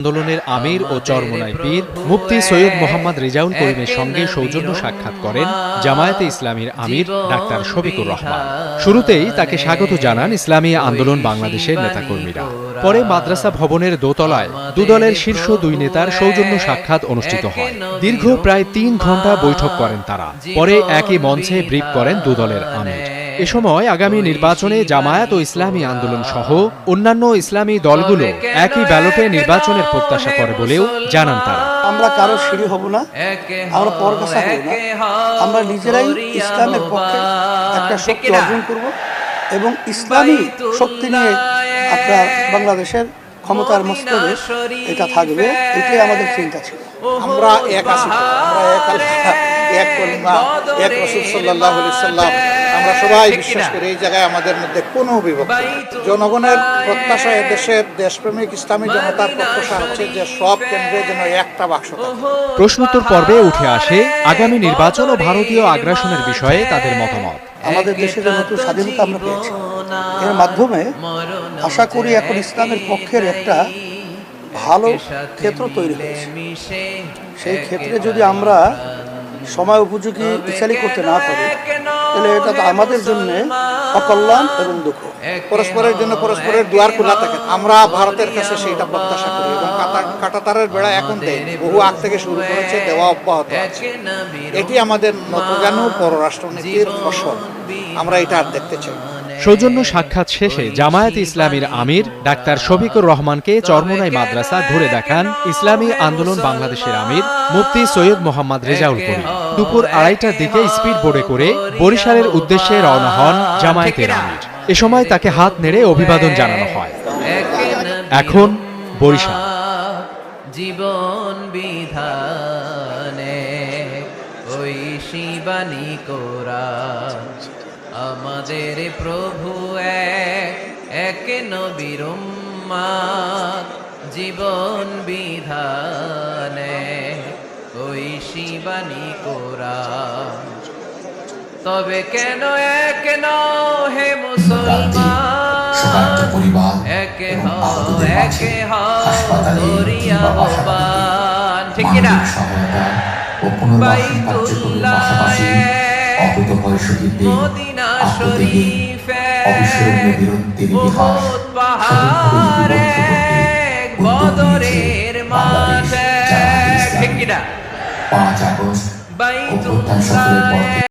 আন্দোলনের আমির ও চরমোনাই পীর মুফতি সৈয়দ মোহাম্মদ রেজাউল করিমের সঙ্গে সৌজন্য সাক্ষাৎ করেন জামায়াতে ইসলামীর আমির ডাক্তার শফিকুর রহমান। শুরুতেই তাকে স্বাগত জানান ইসলামী আন্দোলন বাংলাদেশের নেতাকর্মীরা। পরে মাদ্রাসা ভবনের দোতলায় দুদলের শীর্ষ দুই নেতার সৌজন্য সাক্ষাৎ অনুষ্ঠিত হয়। দীর্ঘ প্রায় ৩ ঘণ্টা বৈঠক করেন তারা। পরে একই মঞ্চে ব্রিফ করেন দুদলের আমির। এ সময় আগামী নির্বাচনে জামায়াত ও ইসলামী আন্দোলন সহ অন্যান্য ইসলামী দলগুলো একই ব্যালটে নির্বাচনের প্রত্যাশা করে বলেও জানান তারা। আমরা কারো সিঁড়ি হব না, আমরা পরকাছা হব না, আমরা নিজেরাই ইসলামের পক্ষে একটা শক্তি অর্জন করব এবং ইসলামী শক্তি নিয়ে আপনার বাংলাদেশের ক্ষমতার মস্তবে এটা থাকবে, এটাই আমাদের চিন্তা ছিল। আমরা এক আছি, আমরা এক আল্লাহ, এক কলিমা, এক রাসূল সাল্লাল্লাহু আলাইহি সাল্লাম। আমরা সবাই বিশ্বাস করি এই জায়গায় আমাদের মধ্যে কোনো বিভক্তি নেই। জনগণের প্রত্যাশা, দেশের দেশপ্রেমিক ইসলামী জনতার প্রত্যাশা হচ্ছে যে সব কেন্দ্রে যেন একটা বাক্স থাকে। প্রশ্নোত্তর পর্বে উঠে আসে আগামী নির্বাচন ও ভারতীয় আগ্রাসনের বিষয়ে তাদের মতামত। আমাদের দেশে যে নতুন স্বাধীনতা আমরা পেয়েছি, এর মাধ্যমে আশা করি এখন ইসলামের পক্ষের একটা ভালো ক্ষেত্র তৈরি হয়েছে। সেই ক্ষেত্রে যদি আমরা সময় উপযোগী বিচারি করতে না পারি, তাহলে এটা তো আমাদের জন্য অকল্যাণ এবং দুঃখ। পরস্পরের জন্য পরস্পরের দুয়ার খোলা থাকে। আমরা ভারতের কাছে সেইটা প্রত্যাশা করি এবং কাঁটাতারের বেড়া এখন দেয়, বহু আগ থেকে শুরু করেছে, দেওয়া অব্যাহত আছে। এটি আমাদের নতজানু পররাষ্ট্রনীতির ফসল। আমরা এটা আর দেখতে চাই। সৌজন্য সাক্ষাৎ শেষে জামায়াতে ইসলামীর আমির ডাক্তার শফিকুর রহমানকে চরমোনাই মাদ্রাসা ঘুরে দেখান ইসলামী আন্দোলন বাংলাদেশের আমির মুফতি সৈয়দ মোহাম্মদ রেজাউল করিম। দুপুর 2:30টার দিকে স্পিড বোর্ডে করে বরিশালের উদ্দেশ্যে রওনা হন জামায়াতের আমির। এ সময় তাকে হাত নেড়ে অভিবাদন জানানো হয়। এখন বরিশাল। জীবন বিধানে ওই শিবানী কোরআন, আমাদের প্রভু এক নবীর উম্মত। জীবন বিধানে ওই শিবানী কোরআন, তবে কেন এক হে মুসলমান, একে হও করিয়া আহ্বান। ঠিক কিনা? বাইতুল্লাহ মদিনা শরীফে উহুদ পাহাড়ে বদরের মাঠে। ঠিক কিনা? 5 আগস্ট বাইতুল্লাহ।